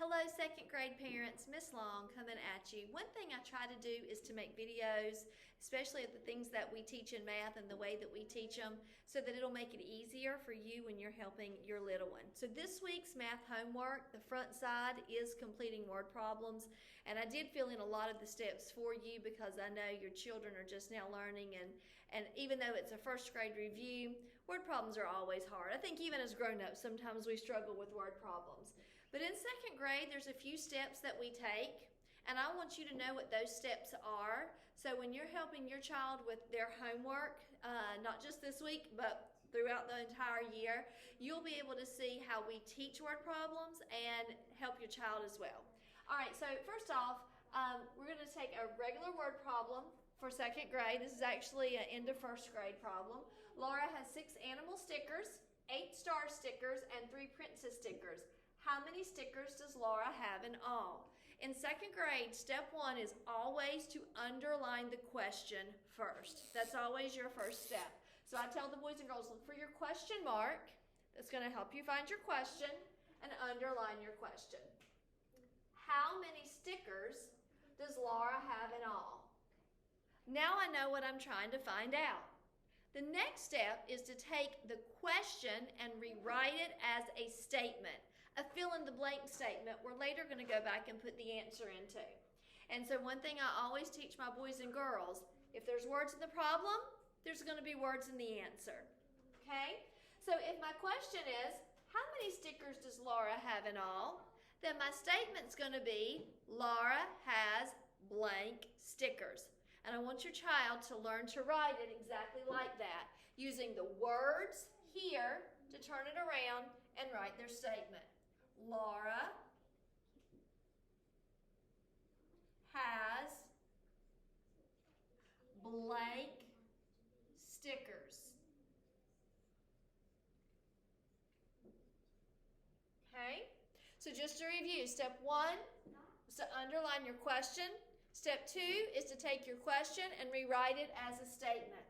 Hello, second grade parents. Miss Long coming at you. One thing I try to do is to make videos, especially of the things that we teach in math and the way that we teach them, so that it'll make it easier for you when you're helping your little one. So this week's math homework, the front side is completing word problems, and I did fill in a lot of the steps for you because I know your children are just now learning, and even though it's a first grade review, word problems are always hard. I think even as grown-ups, sometimes we struggle with word problems. But in second grade, there's a few steps that we take, and I want you to know what those steps are. So when you're helping your child with their homework, not just this week, but throughout the entire year, you'll be able to see how we teach word problems and help your child as well. All right, so first off, we're going to take a regular word problem for second grade. This is actually an end of first grade problem. Laura has 6 animal stickers, 8 star stickers, and 3 princess stickers. How many stickers does Laura have in all? In second grade, step 1 is always to underline the question first. That's always your first step. So I tell the boys and girls, look for your question mark. That's going to help you find your question and underline your question. How many stickers does Laura have in all? Now I know what I'm trying to find out. The next step is to take the question and rewrite it as a statement, a fill-in-the-blank statement we're later going to go back and put the answer into. And so one thing I always teach my boys and girls, if there's words in the problem, there's going to be words in the answer. Okay? So if my question is, how many stickers does Laura have in all? Then my statement's going to be, Laura has blank stickers. And I want your child to learn to write it exactly like that, using the words here to turn it around and write their statement. Laura has blank stickers. Okay? So just to review, step 1 is to underline your question. Step 2 is to take your question and rewrite it as a statement.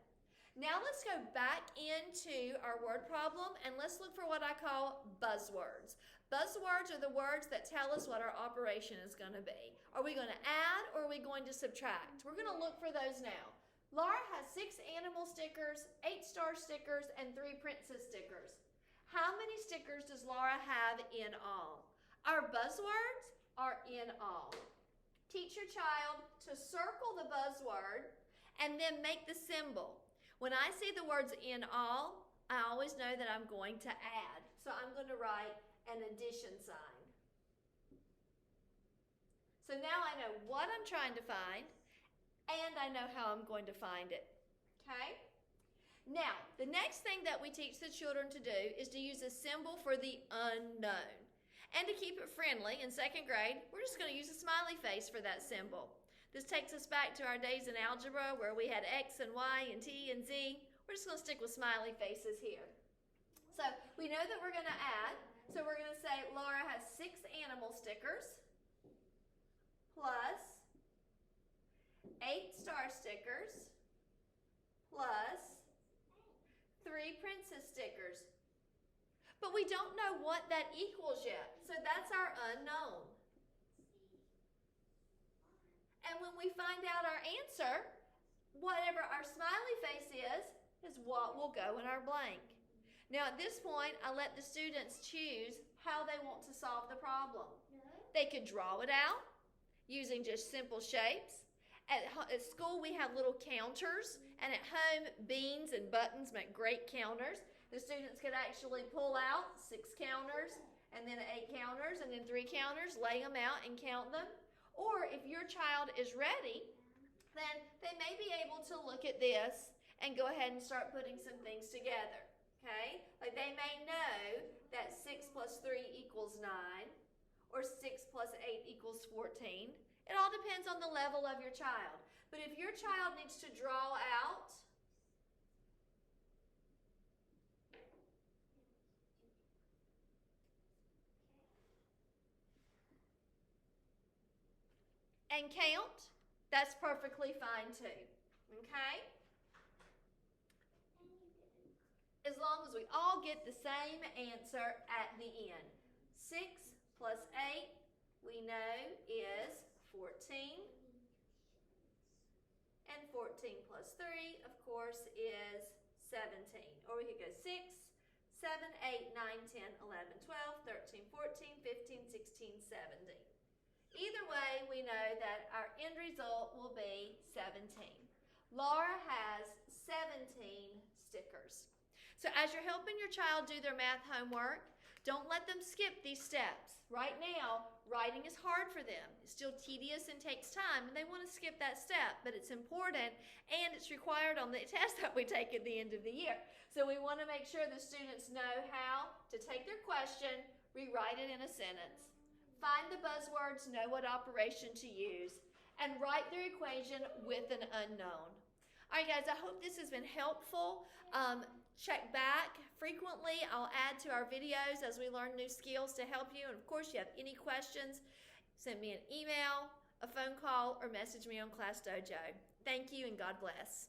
Now let's go back into our word problem and let's look for what I call buzzwords. Buzzwords are the words that tell us what our operation is going to be. Are we going to add or are we going to subtract? We're going to look for those now. Laura has 6 animal stickers, 8 star stickers, and 3 princess stickers. How many stickers does Laura have in all? Our buzzwords are in all. Teach your child to circle the buzzword and then make the symbol. When I see the words in all, I always know that I'm going to add. So I'm going to write an addition sign. So now I know what I'm trying to find and I know how I'm going to find it. Okay? Now, the next thing that we teach the children to do is to use a symbol for the unknown. And to keep it friendly, in second grade, we're just going to use a smiley face for that symbol. This takes us back to our days in algebra where we had X and Y and T and Z. We're just going to stick with smiley faces here. So we know that we're going to add. So we're going to say Laura has 6 animal stickers plus 8 star stickers plus 3 princess stickers. But we don't know what that equals yet, so that's our unknown. And when we find out our answer, whatever our smiley face is what will go in our blank. Now at this point, I let the students choose how they want to solve the problem. They could draw it out using just simple shapes. At school, we have little counters, and at home, beans and buttons make great counters. The students could actually pull out 6 counters, and then 8 counters, and then 3 counters, lay them out and count them. Or if your child is ready, then they may be able to look at this and go ahead and start putting some things together. Okay? Like they may know that 6 plus 3 equals 9, or 6 plus 8 equals 14. It all depends on the level of your child. But if your child needs to draw out and count, that's perfectly fine too. Okay? As long as we all get the same answer at the end. 6 plus 8 we know is 14. And 14 plus 3, of course, is 17. Or we could go 6, 7, 8, 9, 10, 11, 12, 13, 14, 15, 16, 17. Either way, we know that our end result will be 17. Laura has 17 stickers. So as you're helping your child do their math homework, don't let them skip these steps. Right now, writing is hard for them. It's still tedious and takes time, and they want to skip that step, but it's important and it's required on the test that we take at the end of the year. So we want to make sure the students know how to take their question, rewrite it in a sentence, find the buzzwords, know what operation to use, and write their equation with an unknown. All right, guys, I hope this has been helpful. Check back frequently. I'll add to our videos as we learn new skills to help you. And of course, if you have any questions, send me an email, a phone call, or message me on Class Dojo. Thank you and God bless.